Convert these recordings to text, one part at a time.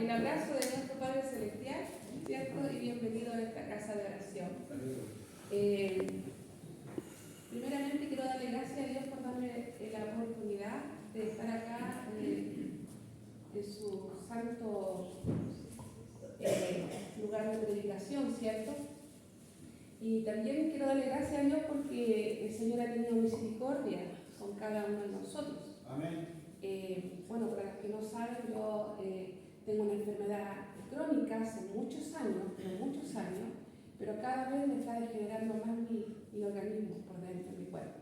el abrazo de nuestro Padre Celestial, ¿cierto? Y bienvenido a esta casa de oración. Primeramente quiero darle gracias a Dios por darme la oportunidad de estar acá en su santo lugar de predicación, ¿cierto? Y también quiero darle gracias a Dios porque el Señor ha tenido misericordia con cada uno de nosotros. Amén. Bueno, para los que no saben, yo tengo una enfermedad crónica hace muchos años, pero cada vez me está degenerando más mi organismo por dentro de mi cuerpo.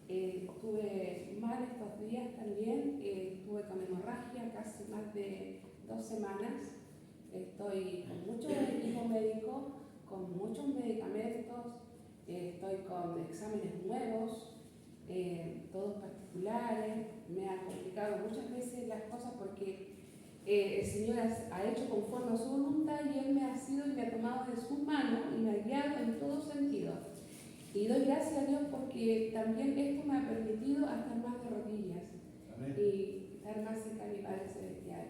Estuve mal estos días también, estuve con hemorragia casi más de 2 semanas. Estoy con mucho equipo médico, con muchos medicamentos, estoy con exámenes nuevos, todos particulares. Me ha complicado muchas veces las cosas porque el Señor ha hecho conforme a su voluntad y Él me ha sido y me ha tomado de su mano y me ha guiado en todo sentido. Y doy gracias a Dios porque también esto me ha permitido estar más de rodillas. Amén. Y estar más cerca de mi Padre Celestial.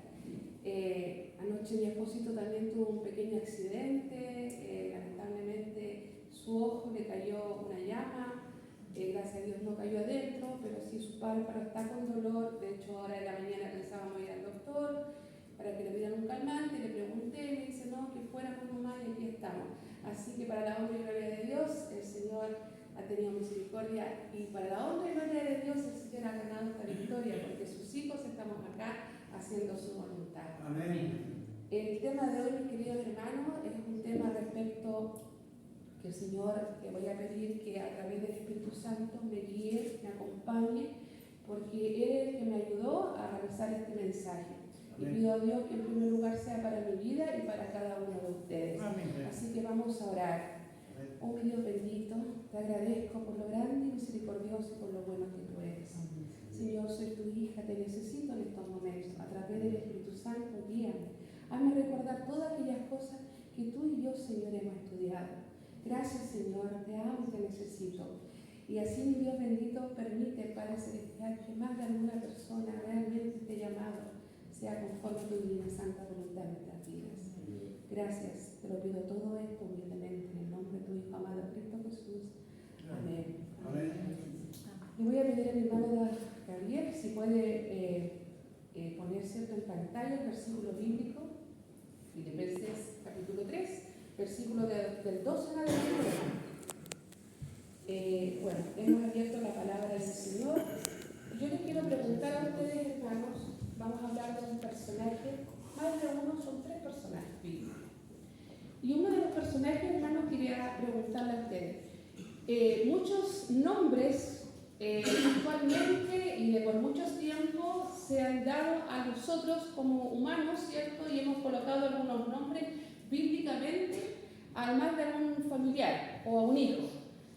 Anoche mi esposito también tuvo un pequeño accidente, lamentablemente su ojo le cayó una llama, gracias a Dios no cayó adentro, pero sí su párpado está con dolor. De hecho ahora en la mañana pensábamos ir al doctor para que le dieran un calmante, le pregunté, me dice no, que fuera con mamá y aquí estamos. Así que para la honra y gloria de Dios, el Señor ha tenido misericordia y para la honra y gloria de Dios el Señor ha ganado esta victoria porque sus hijos estamos acá haciendo su voluntad. Amén. El tema de hoy, mis queridos hermanos, es un tema respecto que el Señor le voy a pedir que a través del Espíritu Santo me guíe, me acompañe, porque Él es el que me ayudó a realizar este mensaje. Y pido a Dios que en primer lugar sea para mi vida y para cada uno de ustedes. Amén. Así que vamos a orar. Oh mi Dios bendito, te agradezco por lo grande y misericordioso y por lo bueno que tú eres. Señor, soy tu hija, te necesito en estos momentos. A través del Espíritu Santo, guíame. Hazme recordar todas aquellas cosas que tú y yo, Señor, hemos estudiado. Gracias, Señor, te amo y te necesito. Y así, mi Dios bendito, permite, Padre Celestial, que más de alguna persona realmente te haya llamado, sea conforme a tu divina santa voluntad en nuestras vidas. Gracias, te lo pido todo esto humildemente en el nombre de tu Hijo amado Cristo Jesús. Amén. Amén. Y voy a pedir a mi hermano Gabriel si puede poner cierto en pantalla el versículo bíblico, Filipenses capítulo 3, versículo del 12 en adelante. Bueno, hemos abierto la palabra del Señor. Yo les quiero preguntar a ustedes, hermanos, vamos a hablar de un personaje, más de uno, son 3 personajes bíblicos. Y uno de los personajes, hermanos, quería preguntarle a ustedes. Muchos nombres actualmente y de por muchos tiempos se han dado a nosotros como humanos, ¿cierto? Y hemos colocado algunos nombres bíblicamente al más de un familiar o a un hijo.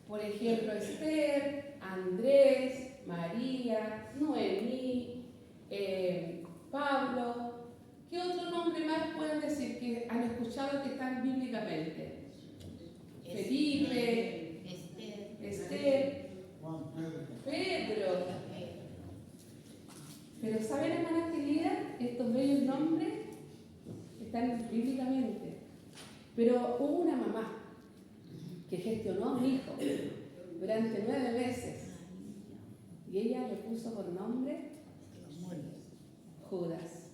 Por ejemplo, Esther, Andrés, María, Noemí, Pablo. ¿Qué otro nombre más pueden decir que han escuchado que están bíblicamente? Felipe, Esther, Pedro. Pero ¿saben, hermanas queridas? Estos bellos nombres están bíblicamente. Pero hubo una mamá que gestionó a un hijo durante 9 meses y ella le puso por nombre Judas.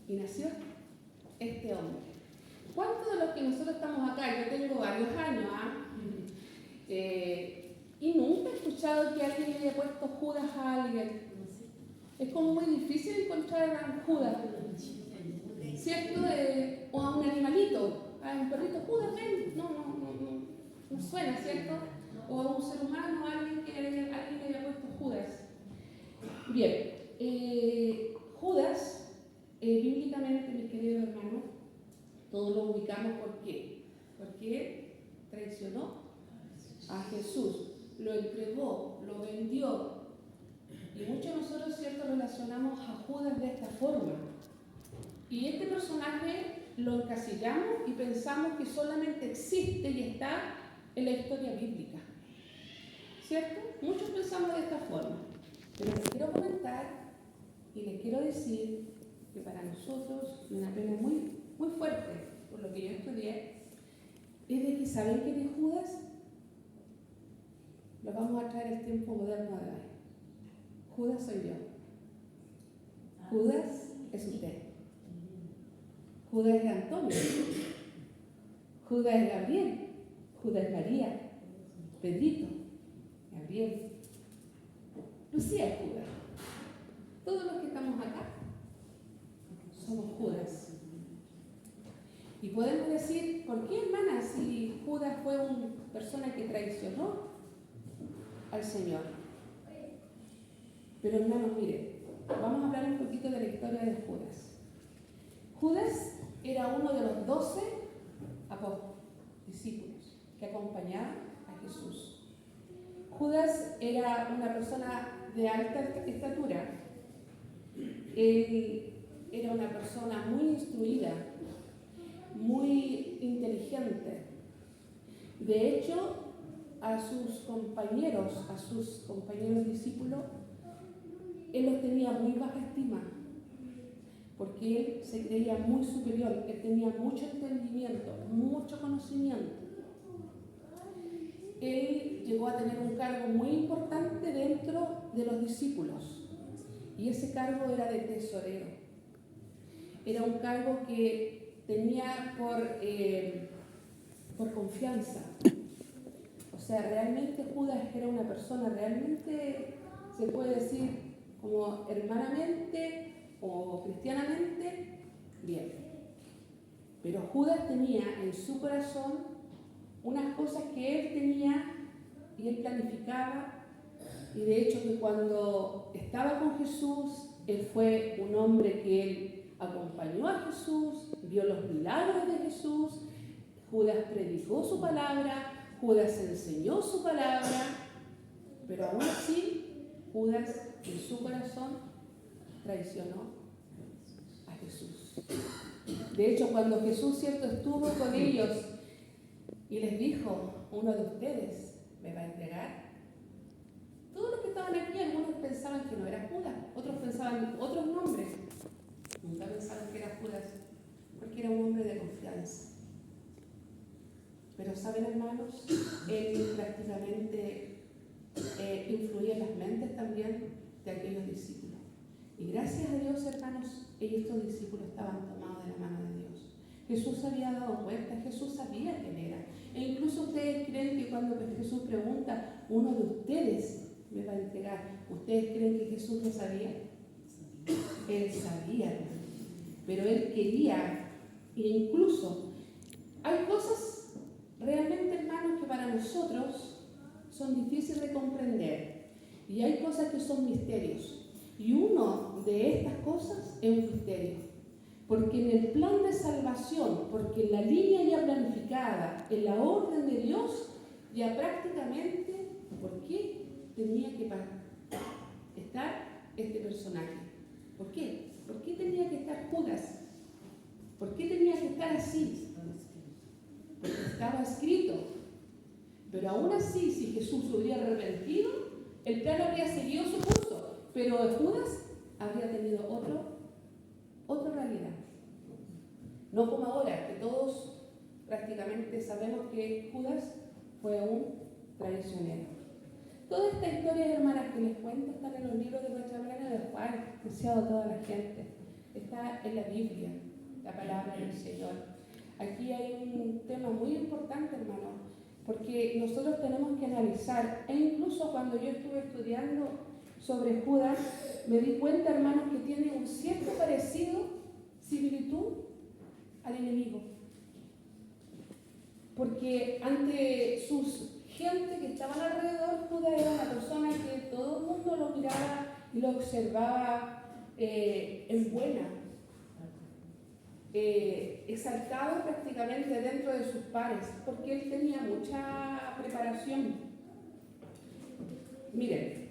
Y nació este hombre. ¿Cuántos de los que nosotros estamos acá? Yo tengo varios años, y nunca he escuchado que alguien le haya puesto Judas a alguien. Es como muy difícil encontrar a Judas, ¿cierto? O a un animalito, a un perrito, Judas, ven. No suena, ¿cierto? O a un ser humano, a alguien que alguien le haya puesto Judas. Bien, Judas, bíblicamente, mis queridos hermanos, todos lo ubicamos. ¿Por qué? Porque traicionó a Jesús, lo entregó, lo vendió. Y muchos de nosotros, ¿cierto?, relacionamos a Judas de esta forma. Y este personaje lo encasillamos y pensamos que solamente existe y está en la historia bíblica, ¿cierto? Muchos pensamos de esta forma. Pero les quiero comentar y les quiero decir que para nosotros es una pena muy, muy fuerte, por lo que yo estudié, es de que ¿saben quién es Judas? Lo vamos a traer al tiempo moderno de hoy. Judas soy yo. Judas es usted. Judas es Antonio. Judas es Gabriel. Judas es María. Pedrito. Gabriel. Lucía es Judas. Todos los que estamos acá somos Judas. Y podemos decir, ¿por qué, hermana, si Judas fue una persona que traicionó al Señor? Pero, hermanos, mire, vamos a hablar un poquito de la historia de Judas. Judas era uno de los 12 discípulos que acompañaban a Jesús. Judas era una persona de alta estatura. Él era una persona muy instruida, muy inteligente. De hecho, a sus compañeros discípulos, él los tenía muy baja estima, porque él se creía muy superior, él tenía mucho entendimiento, mucho conocimiento. Él llegó a tener un cargo muy importante dentro de los discípulos, y ese cargo era de tesorero. Era un cargo que tenía por confianza. O sea, realmente Judas era una persona, realmente se puede decir como hermanamente o cristianamente bien. Pero Judas tenía en su corazón unas cosas que él tenía y él planificaba. Y de hecho que cuando estaba con Jesús, él fue un hombre que él acompañó a Jesús, vio los milagros de Jesús. Judas predicó su palabra, Judas enseñó su palabra, pero aún así Judas en su corazón traicionó a Jesús. De hecho, cuando Jesús, cierto, estuvo con ellos y les dijo, uno de ustedes me va a entregar, todos los que estaban aquí, algunos pensaban que no era Judas, otros pensaban otros nombres, nunca pensaron que era Judas, porque era un hombre de confianza. Pero saben, hermanos, él prácticamente influía en las mentes también de aquellos discípulos. Y gracias a Dios, hermanos, estos discípulos estaban tomados de la mano de Dios. Jesús se había dado cuenta, Jesús sabía quién era. E incluso ustedes creen que cuando Jesús pregunta, uno de ustedes me va a entregar, ¿ustedes creen que Jesús lo sabía? Él sabía, pero él quería, e incluso hay cosas realmente, hermanos, que para nosotros son difíciles de comprender. Y hay cosas que son misterios. Y uno de estas cosas es un misterio. Porque en el plan de salvación, porque en la línea ya planificada, en la orden de Dios, ya prácticamente, ¿por qué tenía que estar este personaje? ¿Por qué? ¿Por qué tenía que estar Judas? ¿Por qué tenía que estar así? Porque estaba escrito. Pero aún así, si Jesús se hubiera arrepentido, el plan habría seguido su curso. Pero Judas habría tenido otra realidad. No como ahora, que todos prácticamente sabemos que Judas fue un traicionero. Toda esta historia, hermanas, que les cuento, están en los libros de nuestra manera de Juan, deseado a toda la gente. Está en la Biblia, la palabra del Señor. Aquí hay un tema muy importante, hermano, porque nosotros tenemos que analizar, e incluso cuando yo estuve estudiando sobre Judas, me di cuenta, hermanos, que tiene un cierto similitud al enemigo. Porque ante sus gente que estaban alrededor, Judas era una persona que todo el mundo lo miraba y lo observaba en buena. Exaltado prácticamente dentro de sus pares, porque él tenía mucha preparación. Miren,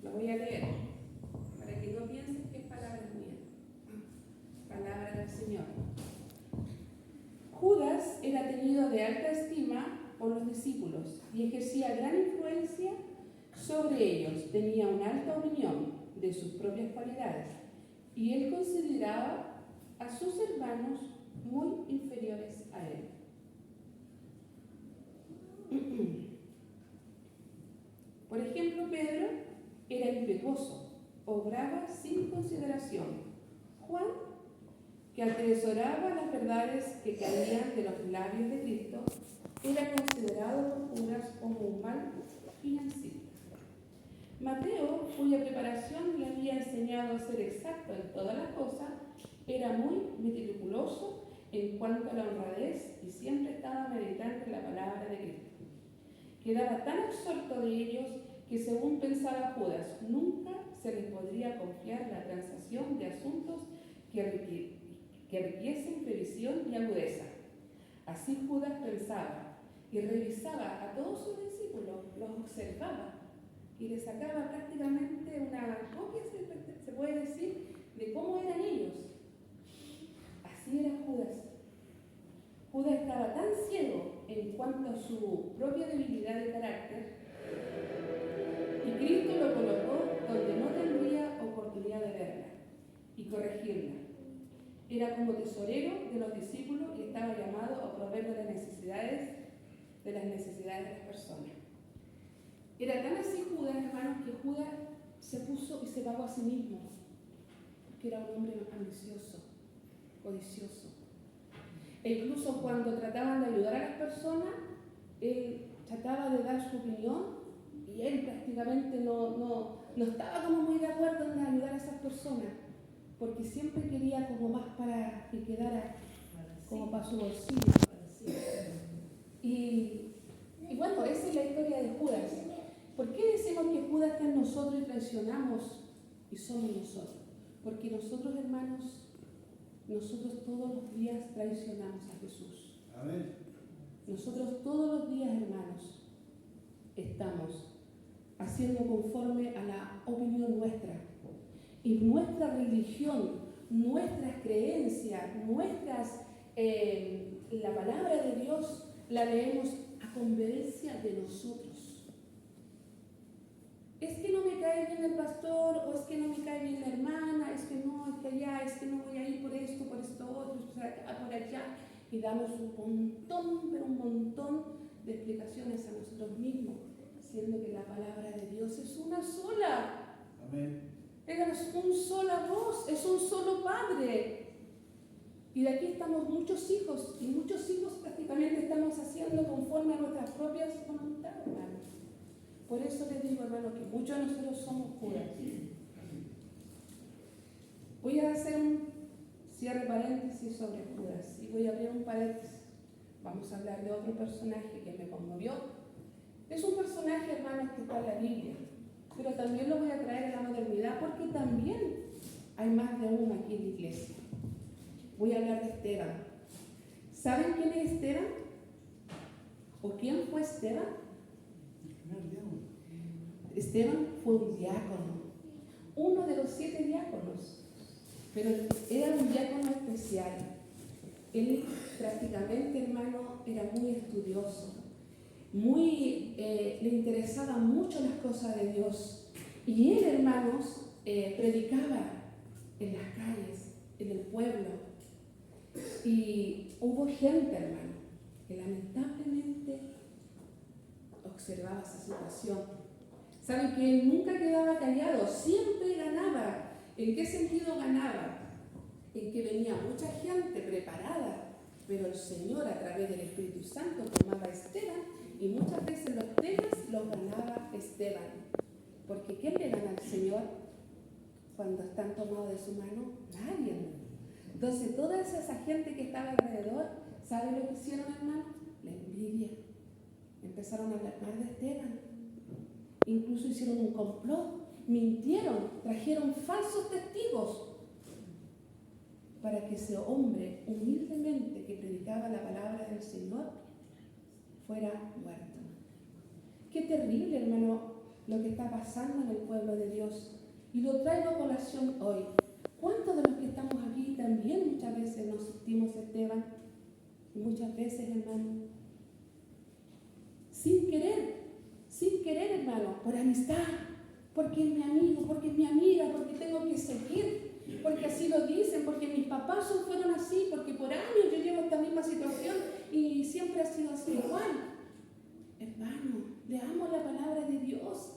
lo voy a leer para que no piensen que es palabra mía, palabra del Señor. Judas era tenido de alta estima por los discípulos y ejercía gran influencia sobre ellos. Tenía una alta opinión de sus propias cualidades. y él consideraba a sus hermanos muy inferiores a él. Por ejemplo, Pedro era impetuoso, obraba sin consideración. Juan, que atesoraba las verdades que caían de los labios de Cristo, era considerado por Judas como un mal financista. Mateo, cuya preparación le había enseñado a ser exacto en todas las cosas, era muy meticuloso en cuanto a la honradez y siempre estaba meditando en la palabra de Cristo. Quedaba tan absorto de ellos que, según pensaba Judas, nunca se les podría confiar la transacción de asuntos que requiesen previsión y agudeza. Así Judas pensaba y revisaba a todos sus discípulos, los observaba y les sacaba prácticamente una copia, se puede decir, de cómo eran ellos. Así era Judas. Judas estaba tan ciego en cuanto a su propia debilidad de carácter, y Cristo lo colocó donde no tendría oportunidad de verla y corregirla. Era como tesorero de los discípulos y estaba llamado a proveer de las necesidades de las personas. Era tan así Judas, hermanos, que Judas se puso y se pagó a sí mismo, que era un hombre ambicioso, codicioso. E incluso cuando trataban de ayudar a las personas, él trataba de dar su opinión y él prácticamente no estaba como muy de acuerdo en ayudar a esas personas, porque siempre quería como más para que quedara como para su bolsillo. Y bueno, esa es la historia de Judas. ¿Por qué decimos que Judas está en nosotros y traicionamos y somos nosotros? Porque nosotros, hermanos, nosotros todos los días traicionamos a Jesús. Amén. Nosotros todos los días, hermanos, estamos haciendo conforme a la opinión nuestra. Y nuestra religión, nuestras creencias, la palabra de Dios la leemos a conveniencia de nosotros. Es que no me cae bien el pastor, o es que no me cae bien la hermana, es que allá, es que no voy a ir por esto, otro, por acá, por allá. Y damos un montón de explicaciones a nosotros mismos, siendo que la palabra de Dios es una sola. Amén. Es un sola voz, es un solo Padre. Y de aquí estamos muchos hijos, y muchos hijos prácticamente estamos haciendo conforme a nuestras propias voluntades, hermanos. Por eso les digo, hermanos, que muchos de nosotros somos Judas. Voy a hacer un cierre paréntesis sobre Judas y voy a abrir un paréntesis. Vamos a hablar de otro personaje que me conmovió. Es un personaje, hermanos, que está en la Biblia, pero también lo voy a traer a la modernidad porque también hay más de uno aquí en la iglesia. Voy a hablar de Esteban. ¿Saben quién es Esteban? ¿O quién fue Esteban? Esteban fue un diácono, uno de los 7 diáconos, pero era un diácono especial. Él prácticamente, hermano, era muy estudioso, le interesaban mucho las cosas de Dios. Y él, hermanos, predicaba en las calles, en el pueblo. Y hubo gente, hermano, que lamentablemente observaba esa situación. Saben que él nunca quedaba callado, siempre ganaba. ¿En qué sentido ganaba? En que venía mucha gente preparada, pero el Señor a través del Espíritu Santo tomaba a Esteban y muchas veces los temas los ganaba Esteban. Porque ¿quién le gana al Señor cuando están tomados de su mano? Nadie. Entonces toda esa gente que estaba alrededor, ¿sabe lo que hicieron, hermano? La envidia. Empezaron a hablar mal de Esteban. Incluso hicieron un complot, mintieron, trajeron falsos testigos para que ese hombre humildemente que predicaba la palabra del Señor fuera muerto. Qué terrible, hermano, lo que está pasando en el pueblo de Dios. Y lo traigo a colación hoy. ¿Cuántos de los que estamos aquí también muchas veces nos sentimos Esteban? Y muchas veces, hermano, sin querer, hermano, por amistad, porque es mi amigo, porque es mi amiga, porque tengo que seguir, porque papás fueron así, porque por años yo llevo esta misma situación y siempre ha sido así igual. Hermano, leamos la palabra de Dios.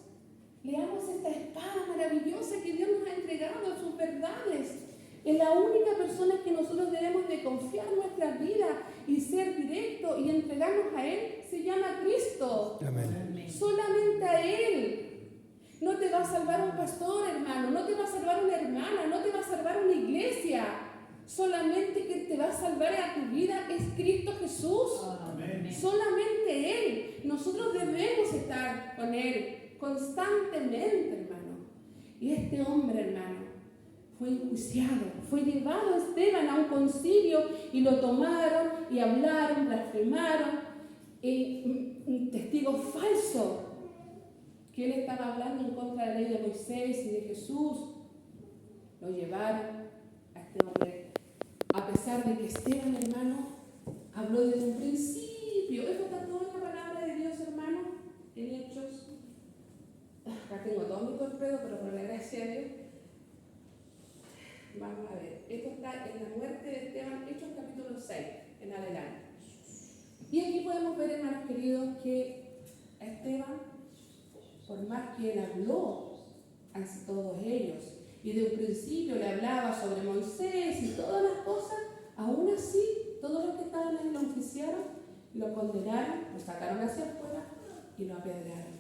Leamos esta espada maravillosa que Dios nos ha entregado, sus verdades. Es la única persona que nosotros debemos de confiar nuestra vida y ser directo y entregarnos a Él. Se llama Cristo. Amén. Solamente a Él. No te va a salvar un pastor, hermano. No te va a salvar una hermana. No te va a salvar una iglesia. Solamente que te va a salvar a tu vida es Cristo Jesús. Amén. Solamente Él. Nosotros debemos estar con Él constantemente, hermano. Y este hombre, hermano, fue enjuiciado, fue llevado Esteban a un concilio y lo tomaron y hablaron, blasfemaron, un testigo falso, que él estaba hablando en contra de la ley de Moisés y de Jesús. Lo llevaron a este hombre, a pesar de que Esteban, hermano, habló desde un principio. Esto está todo en la palabra de Dios, hermano, en Hechos. Acá tengo todo mi torpedo, pero por la gracia de Dios. Vamos a ver, esto está en la muerte de Esteban, Hechos capítulo 6, en adelante. Y aquí podemos ver, hermanos queridos, que a Esteban, por más que él habló hacia todos ellos, y de un principio le hablaba sobre Moisés y todas las cosas, aún así, todos los que estaban ahí lo enjuiciaron, lo condenaron, lo sacaron hacia afuera y lo apedrearon.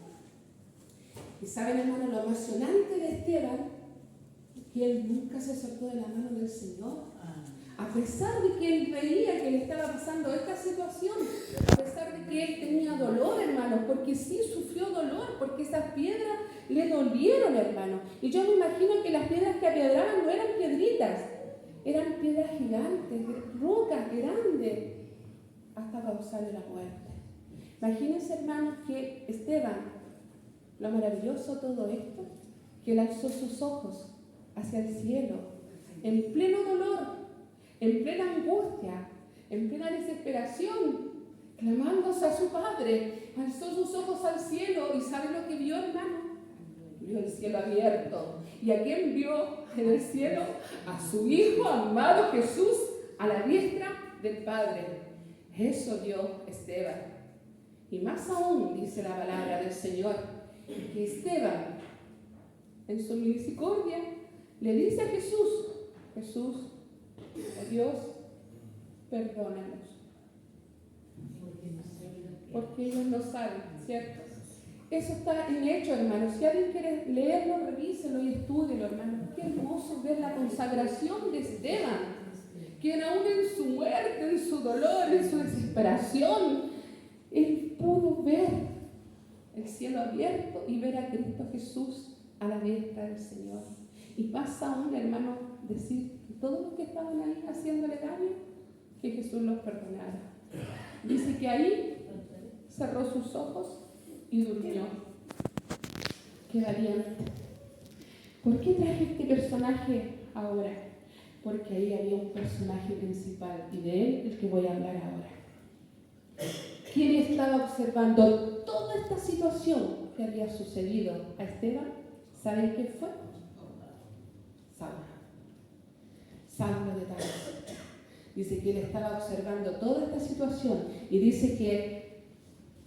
Y saben, hermano, lo emocionante de Esteban, que él nunca se soltó de la mano del Señor. A pesar de que él veía que le estaba pasando esta situación, a pesar de que él tenía dolor, hermano, porque sí sufrió dolor, porque esas piedras le dolieron, hermano. Y yo me imagino que las piedras que apiedraban no eran piedritas, eran piedras gigantes, rocas grandes, hasta causarle la muerte. Imagínense, hermanos, que Esteban, lo maravilloso de todo esto, que él alzó sus ojos hacia el cielo, en pleno dolor, en plena angustia, en plena desesperación, clamándose a su Padre, alzó sus ojos al cielo y ¿sabe lo que vio, hermano? Vio el cielo abierto. ¿Y a quién vio en el cielo? A su Hijo amado Jesús, a la diestra del Padre. Eso vio Esteban. Y más aún, dice la palabra del Señor, que Esteban, en su misericordia, le dice a Jesús, Jesús, oh Dios, perdónanos, porque ellos no saben, ¿cierto? Eso está en Hechos, hermanos. Si alguien quiere leerlo, revíselo y estúdielo, hermanos. Qué hermoso ver la consagración de Esteban, quien aún en su muerte, en su dolor, en su desesperación, él pudo ver el cielo abierto y ver a Cristo Jesús a la diestra del Señor. Y pasa aún, hermano, decir que todos los que estaban ahí haciéndole daño, que Jesús los perdonara. Dice que ahí cerró sus ojos y durmió. Qué valiente. ¿Por qué traje este personaje ahora? Porque ahí había un personaje principal y de él el que voy a hablar ahora. ¿Quién estaba observando toda esta situación que había sucedido a Esteban? ¿Saben qué fue? Saulo de Tarso. Dice que él estaba observando toda esta situación y dice que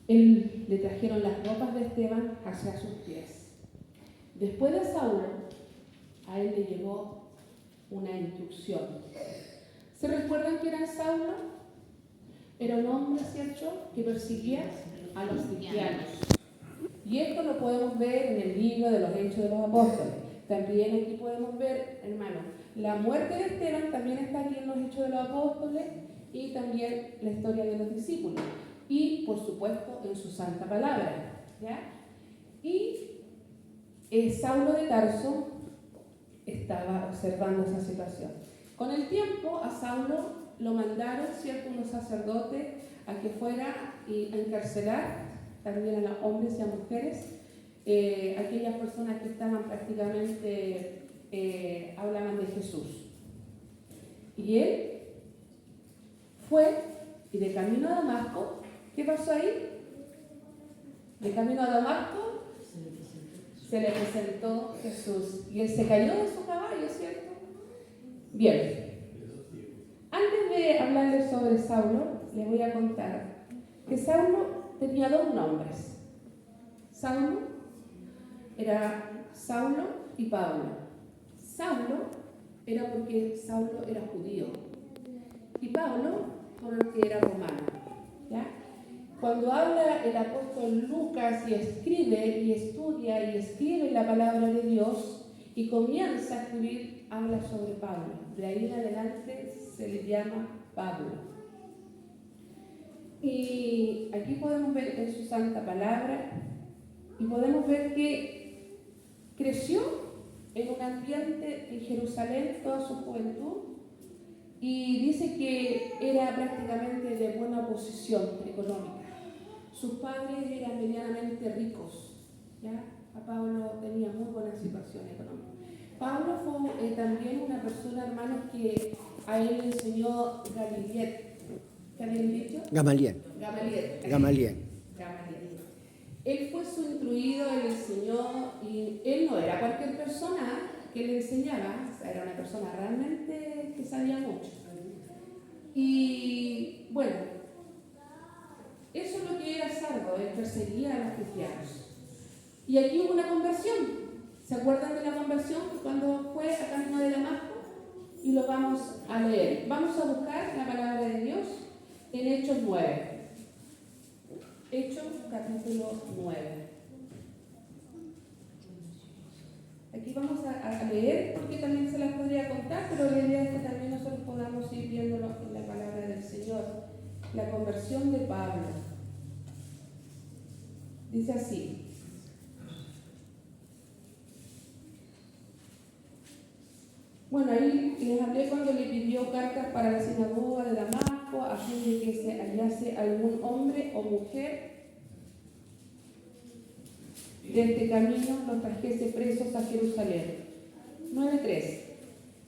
él le trajeron las ropas de Esteban hacia sus pies. Después de Saulo, a él le llegó una instrucción. ¿Se recuerdan que era Saulo? Era un hombre, ¿cierto?, que perseguía a los cristianos. Y esto lo podemos ver en el libro de los Hechos de los Apóstoles. También aquí podemos ver, hermano, la muerte de Esteban también está aquí en los Hechos de los Apóstoles y también la historia de los discípulos. Y, por supuesto, en su santa palabra, ¿ya? Y Saulo de Tarso estaba observando esa situación. Con el tiempo, a Saulo lo mandaron, ¿cierto?, unos sacerdotes a que fuera y a encarcelar también a los hombres y a mujeres, aquellas personas que estaban prácticamente, hablaban de Jesús. Y él fue, y de camino a Damasco, ¿qué pasó ahí? De camino a Damasco, se le presentó Jesús. Y él se cayó de su caballo, ¿cierto? Bien. sobre Saulo, les voy a contar que Saulo tenía dos nombres. Saulo era Saulo y Pablo. Saulo era porque Saulo era judío y Pablo porque era romano. ¿Ya? Cuando habla el apóstol Lucas y escribe y estudia y escribe la palabra de Dios y comienza a escribir, habla sobre Pablo. De ahí en adelante se le llama Pablo. Y aquí podemos ver en su santa palabra y podemos ver que creció en un ambiente en Jerusalén toda su juventud y dice que era prácticamente de buena posición económica. Sus padres eran medianamente ricos, ¿ya? A Pablo tenía muy buena situación económica. Pablo fue también una persona, hermanos, que a él le enseñó Gamaliel. ¿Qué habían dicho? Gamaliel. Él fue su instruido, él enseñó, y él no era cualquier persona que le enseñaba, o sea, era una persona realmente que sabía mucho. Y bueno, eso es lo que era Saulo, él perseguía a los cristianos. Y aquí hubo una conversión. ¿Se acuerdan de la conversión cuando fue a camino de Damasco? Y lo vamos a leer. Vamos a buscar la palabra de Dios en Hechos 9. Hechos capítulo 9. Aquí vamos a leer porque también se las podría contar, pero la idea es que también nosotros podamos ir viéndolo en la palabra del Señor. La conversión de Pablo. Dice así. Bueno, ahí les hablé cuando le pidió cartas para la sinagoga de Damasco a fin de que se hallase algún hombre o mujer de este camino los trajese presos a Jerusalén. 9:3.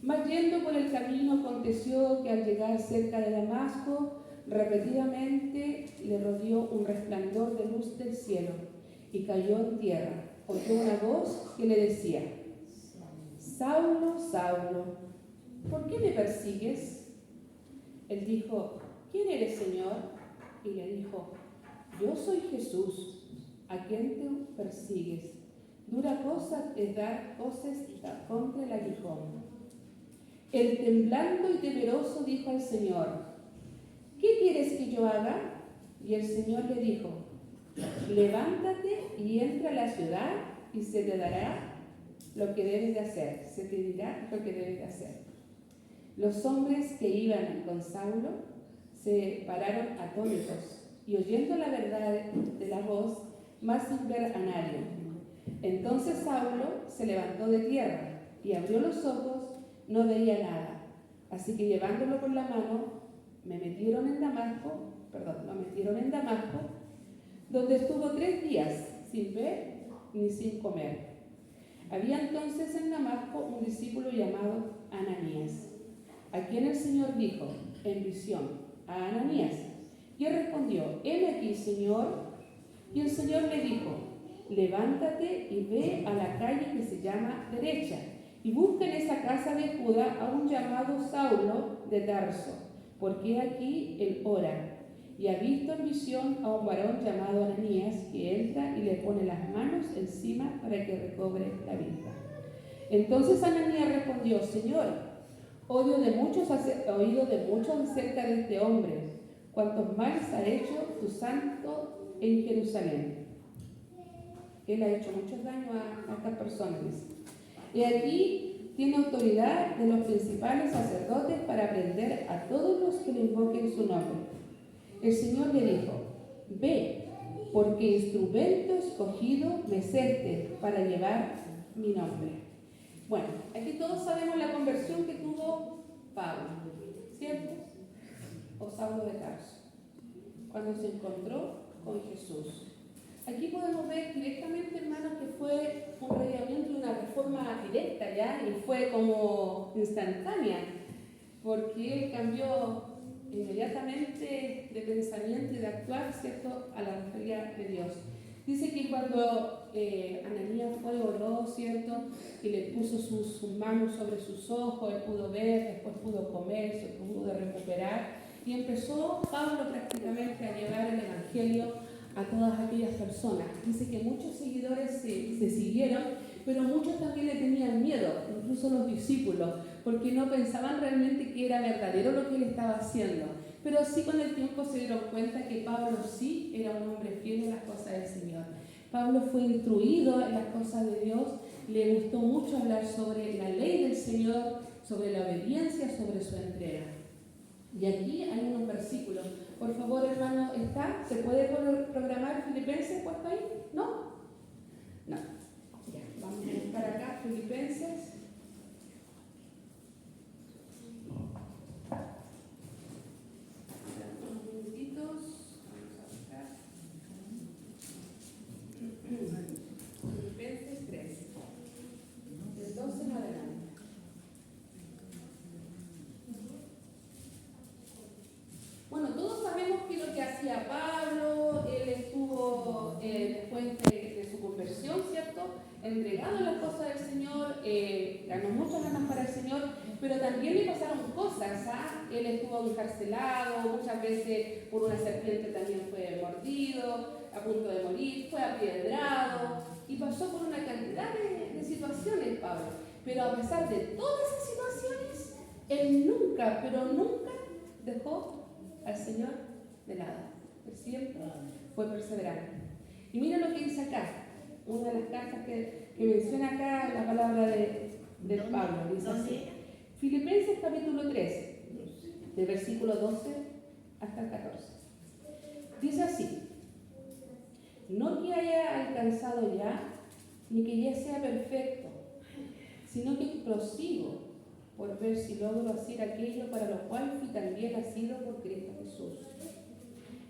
Mas yendo por el camino aconteció que al llegar cerca de Damasco, repetidamente le rodeó un resplandor de luz del cielo y cayó en tierra. Oyó una voz que le decía: Saulo, Saulo, ¿por qué me persigues? Él dijo: ¿Quién eres, Señor? Y le dijo: Yo soy Jesús, a quien tú persigues. Dura cosa es dar voces contra el aguijón. Él, temblando y temeroso, dijo al Señor: ¿Qué quieres que yo haga? Y el Señor le dijo: Levántate y entra a la ciudad y se te dará lo que debes de hacer. Se te dirá lo que debes de hacer. Los hombres que iban con Saulo se pararon atónitos y oyendo la verdad de la voz, mas sin ver a nadie. Entonces Saulo se levantó de tierra y abrió los ojos, no veía nada. Así que llevándolo por la mano, lo metieron en Damasco, donde estuvo 3 días sin ver ni sin comer. Había entonces en Damasco un discípulo llamado Ananías, a quien el Señor dijo en visión: a Ananías. Y él respondió: heme aquí, Señor. Y el Señor le dijo: levántate y ve a la calle que se llama Derecha, y busca en esa casa de Judá a un llamado Saulo de Tarso, porque aquí él ora. Y ha visto en visión a un varón llamado Ananías que entra y le pone las manos encima para que recobre la vista. Entonces Ananías respondió: Señor, oído de muchos acerca de este hombre, cuantos males ha hecho tu santo en Jerusalén. Él ha hecho muchos daños a estas personas. Y aquí tiene autoridad de los principales sacerdotes para prender a todos los que le invoquen su nombre. El Señor le dijo: ve, porque instrumento escogido me es este para llevar mi nombre. Bueno, aquí todos sabemos la conversión que tuvo Pablo, ¿cierto? O Saulo de Tarso, cuando se encontró con Jesús. Aquí podemos ver directamente, hermanos, que fue un radicamiento, una reforma directa ya, y fue como instantánea, porque él cambió inmediatamente de pensamiento y de actuar, ¿cierto?, a la realidad de Dios. Dice que cuando Ananías fue, oró, ¿cierto?, y le puso sus manos sobre sus ojos, él pudo ver, después pudo comer, se pudo recuperar, y empezó Pablo prácticamente a llevar el Evangelio a todas aquellas personas. Dice que muchos seguidores se siguieron, pero muchos también le tenían miedo, incluso los discípulos, porque no pensaban realmente que era verdadero lo que él estaba haciendo. Pero sí, con el tiempo se dieron cuenta que Pablo sí era un hombre fiel en las cosas del Señor. Pablo fue instruido en las cosas de Dios, le gustó mucho hablar sobre la ley del Señor, sobre la obediencia, sobre su entrega. Y aquí hay unos versículos. Por favor, hermano, ¿está? ¿Se puede programar Filipenses puesto ahí? ¿No? No. Ya, vamos a buscar acá Filipenses. Unos minutitos. Vamos a buscar. Filipenses 3. Del 12 en adelante. Bueno, todos sabemos que lo que hacía Pablo, él estuvo después de su conversión, ¿cierto? Entregado a las cosas del Señor, ganó muchas ganas para el Señor, pero también le pasaron cosas, ¿ah? Él estuvo encarcelado, muchas veces por una serpiente también fue mordido, a punto de morir, fue apiedrado y pasó por una cantidad de situaciones, Pablo. Pero a pesar de todas esas situaciones, él nunca, pero nunca dejó al Señor de lado. Él siempre fue perseverante. Y mira lo que dice acá, una de las cartas que menciona acá la palabra de Pablo. Dice así, Filipenses capítulo 3, de versículo 12 hasta el 14. Dice así, no que haya alcanzado ya, ni que ya sea perfecto, sino que prosigo por ver si logro hacer aquello para lo cual fui también nacido por Cristo Jesús.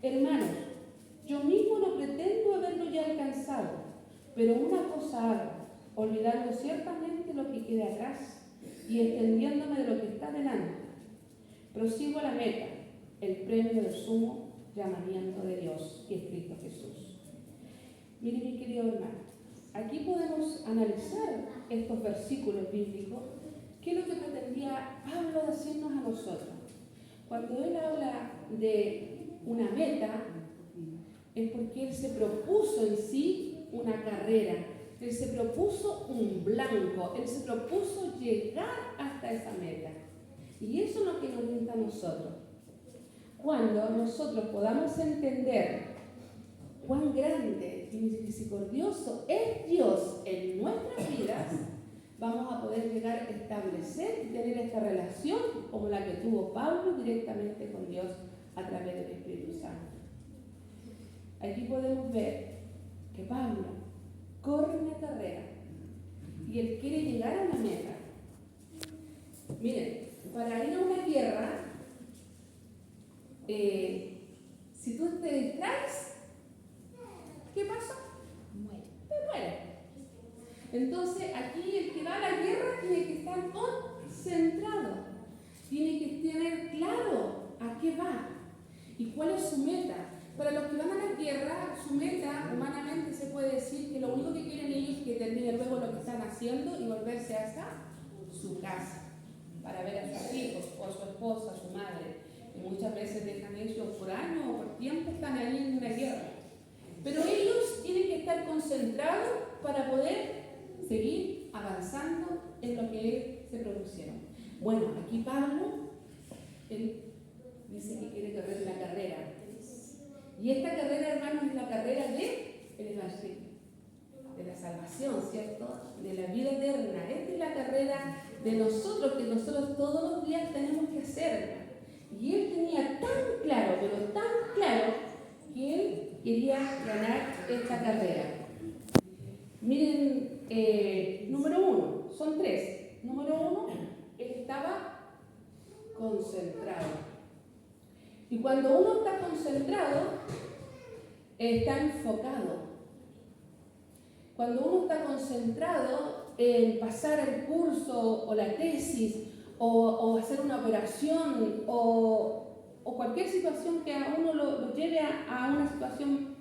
Hermanos, yo mismo no pretendo haberlo ya alcanzado, pero una cosa hago, olvidando ciertamente lo que queda atrás y extendiéndome de lo que está delante. Prosigo a la meta, el premio del sumo llamamiento de Dios, que es Cristo Jesús. Mire, mi querido hermano, aquí podemos analizar estos versículos bíblicos. ¿Qué es lo que pretendía Pablo decirnos a nosotros? Cuando él habla de una meta, es porque él se propuso en sí una carrera, él se propuso un blanco, él se propuso llegar hasta esa meta. Y eso es lo que nos gusta a nosotros. Cuando nosotros podamos entender cuán grande y misericordioso es Dios en nuestras vidas, vamos a poder llegar a establecer y tener esta relación como la que tuvo Pablo directamente con Dios a través del Espíritu Santo. Aquí podemos ver que Pablo corre una carrera y él quiere llegar a una meta. Miren, para ir a una guerra, si tú te distraes, ¿qué pasa? Te mueres. Entonces, aquí el que va a la guerra tiene que estar concentrado, tiene que tener claro a qué va y cuál es su meta. Para los que van a la guerra, su meta, humanamente se puede decir que lo único que quieren ellos es que termine luego lo que están haciendo y volverse hasta su casa, para ver a sus hijos, o a su esposa, a su madre. Y muchas veces dejan ellos por años o por tiempo, están ahí en una guerra. Pero ellos tienen que estar concentrados para poder seguir avanzando en lo que se propusieron. Bueno, aquí Pablo, él dice que quiere correr una carrera. Y esta carrera, hermanos, es la carrera del Evangelio, de la salvación, ¿cierto? De la vida eterna. Esta es la carrera de nosotros, que nosotros todos los días tenemos que hacer. Y él tenía tan claro, pero tan claro, que él quería ganar esta carrera. Miren, número 1, son 3. Número 1, él estaba concentrado. Y cuando uno está concentrado, está enfocado. Cuando uno está concentrado en pasar el curso o la tesis o hacer una operación o cualquier situación que a uno lo lleve a una situación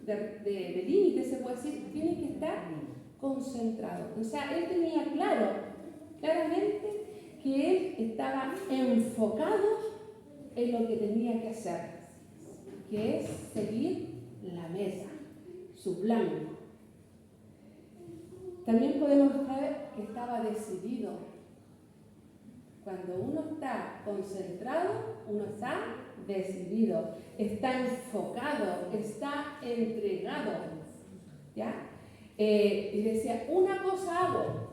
de límite, se puede decir, tiene que estar concentrado. O sea, él tenía claramente que él estaba enfocado en lo que tenía que hacer, que es seguir la meta, su plan. También podemos ver que estaba decidido. Cuando uno está concentrado, uno está decidido, está enfocado, está entregado. ¿Ya? Y decía, una cosa hago.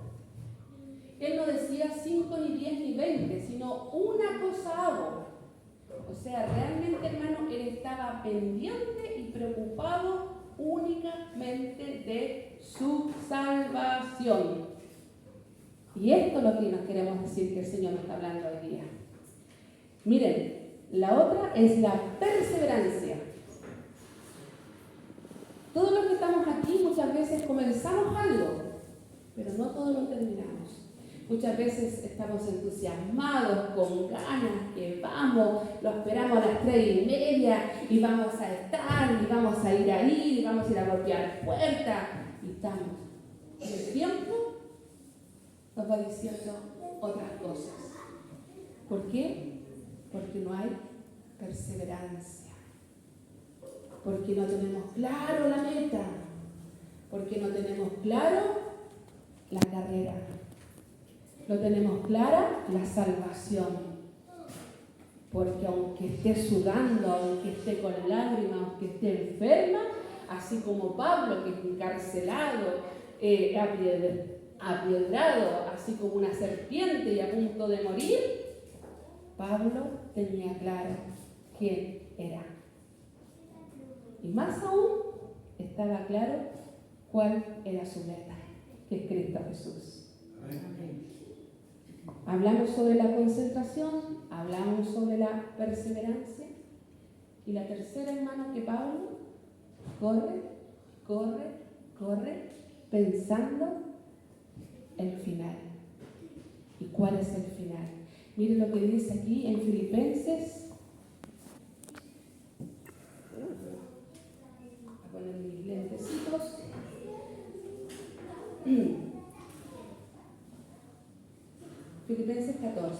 Él no decía 5, ni 10, ni 20, sino una cosa hago. O sea, realmente, hermano, él estaba pendiente y preocupado únicamente de su salvación. Y esto es lo que nos queremos decir que el Señor nos está hablando hoy día. Miren, la otra es la perseverancia. Todos los que estamos aquí muchas veces comenzamos algo, pero no todos lo terminamos. Muchas veces estamos entusiasmados, con ganas, que vamos, lo esperamos a las 3:30 y vamos a estar, y vamos a ir ahí, y vamos a ir a golpear puertas, y estamos. Y el tiempo nos va diciendo otras cosas. ¿Por qué? Porque no hay perseverancia. Porque no tenemos claro la meta. Porque no tenemos claro la carrera. No tenemos clara la salvación. Porque aunque esté sudando, aunque esté con lágrimas, aunque esté enferma, así como Pablo, que es encarcelado, apiedrado, así como una serpiente y a punto de morir, Pablo tenía claro quién era. Y más aún, estaba claro cuál era su meta, que es Cristo Jesús. Amén. Hablamos sobre la concentración, hablamos sobre la perseverancia. Y la tercera, hermano, que Pablo corre, pensando el final. ¿Y cuál es el final? Miren lo que dice aquí en Filipenses. Voy a poner mis lentecitos. Filipenses 14.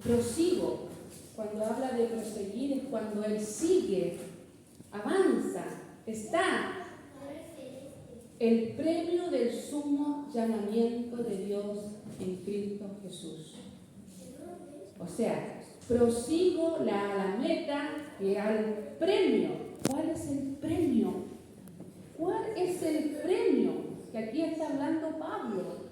Prosigo. Cuando habla de proseguir es cuando él sigue, avanza, está. El premio del sumo llamamiento de Dios en Cristo Jesús. O sea, prosigo la meta y al premio. ¿Cuál es el premio? ¿Cuál es el premio? Que aquí está hablando Pablo.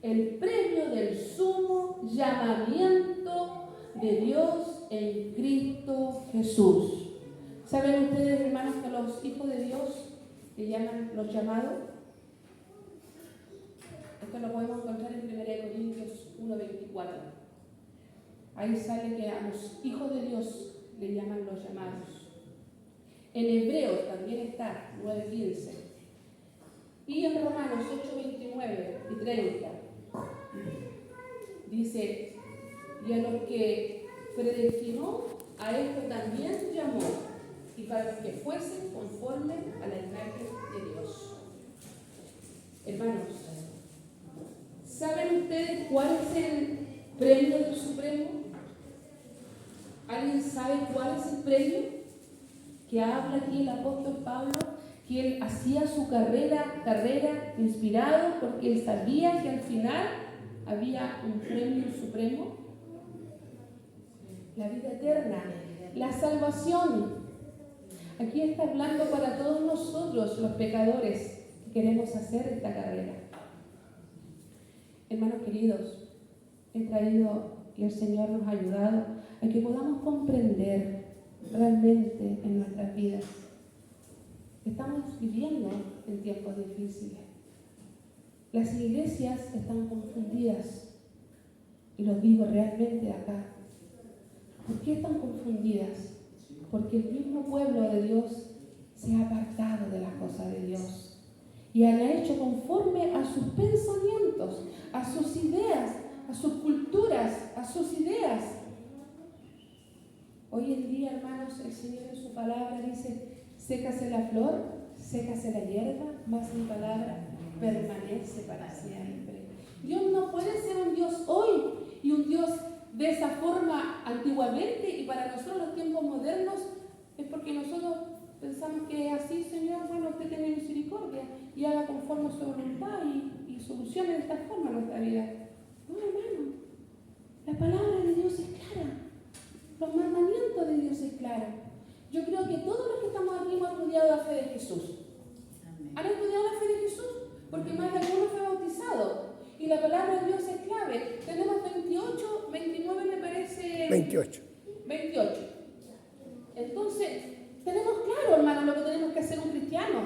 El premio del sumo llamamiento de Dios en Cristo Jesús. ¿Saben ustedes, hermanos, que los hijos de Dios le llaman los llamados? Esto lo podemos encontrar en 1 Corintios 1:24. Ahí sale que a los hijos de Dios le llaman los llamados. En Hebreos también está, 9:15. Y en Romanos 8:29 y 30 dice, y a los que predestinó, a esto también llamó, y para que fuesen conforme a la imagen de Dios. Hermanos, ¿saben ustedes cuál es el premio del Supremo? ¿Alguien sabe cuál es el premio? Que habla aquí el apóstol Pablo, que él hacía su carrera inspirado porque él sabía que al final había un premio supremo. La vida eterna, la salvación. Aquí está hablando para todos nosotros, los pecadores, que queremos hacer esta carrera. Hermanos queridos, he traído y el Señor nos ha ayudado a que podamos comprender realmente en nuestras vidas. Estamos viviendo en tiempos difíciles. Las iglesias están confundidas. Y lo digo realmente acá. ¿Por qué están confundidas? Porque el mismo pueblo de Dios se ha apartado de las cosas de Dios. Y han hecho conforme a sus pensamientos, a sus ideas, a sus culturas, a sus ideas. Hoy en día, hermanos, el Señor en su palabra dice, sécase la flor, sécase la hierba, mas mi palabra permanece para siempre. Dios no puede ser un Dios hoy y un Dios de esa forma antiguamente y para nosotros los tiempos modernos es porque nosotros pensamos que así, Señor, bueno, usted tiene misericordia y haga conforme a su voluntad y solucione de esta forma nuestra vida. No, hermano, la palabra de Dios es clara, los mandamientos de Dios es clara. Yo creo que todos los que estamos aquí hemos estudiado la fe de Jesús. ¿Han estudiado la fe de Jesús? Porque más de alguno fue bautizado. Y la palabra de Dios es clave. Tenemos 28, 29 me parece. 28. Entonces, tenemos claro, hermano, lo que tenemos que hacer un cristiano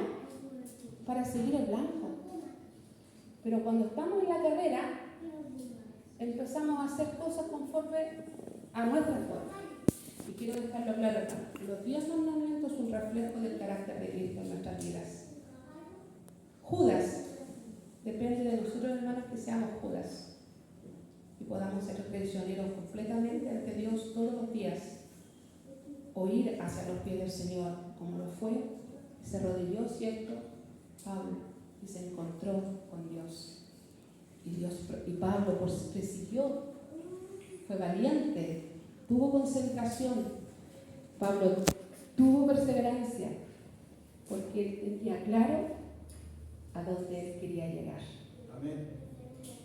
para seguir el blanco. Pero cuando estamos en la carrera, empezamos a hacer cosas conforme a nuestra forma. Y quiero dejarlo claro, hermano. Los 10 mandamientos son un reflejo del carácter de Cristo en nuestras vidas. Judas. Depende de nosotros, hermanos, que seamos Judas y podamos ser prisioneros completamente ante Dios todos los días o ir hacia los pies del Señor, como lo fue. Se arrodilló, ¿cierto? Pablo, y se encontró con Dios. Y Pablo persiguió, fue valiente, tuvo concentración. Pablo tuvo perseverancia, porque él tenía claro a dónde él quería llegar. Amén.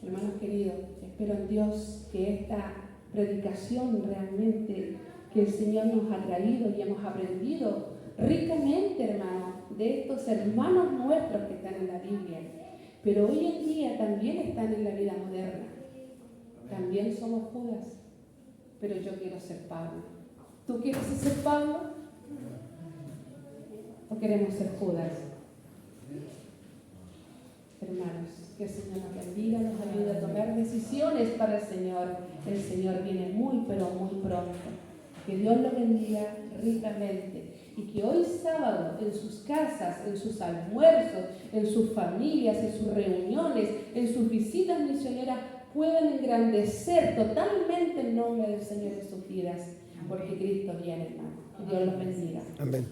Hermanos queridos, espero en Dios que esta predicación realmente que el Señor nos ha traído y hemos aprendido ricamente, hermanos, de estos hermanos nuestros que están en la Biblia, pero hoy en día también están en la vida moderna. También somos Judas, pero yo quiero ser Pablo. ¿Tú quieres ser Pablo? ¿O queremos ser Judas? Hermanos, que el Señor nos bendiga, nos ayude a tomar decisiones para el Señor. El Señor viene muy, pero muy pronto. Que Dios lo bendiga ricamente. Y que hoy sábado, en sus casas, en sus almuerzos, en sus familias, en sus reuniones, en sus visitas misioneras, puedan engrandecer totalmente el nombre del Señor en sus vidas. Porque Cristo viene, hermano. Que Dios los bendiga. Amén.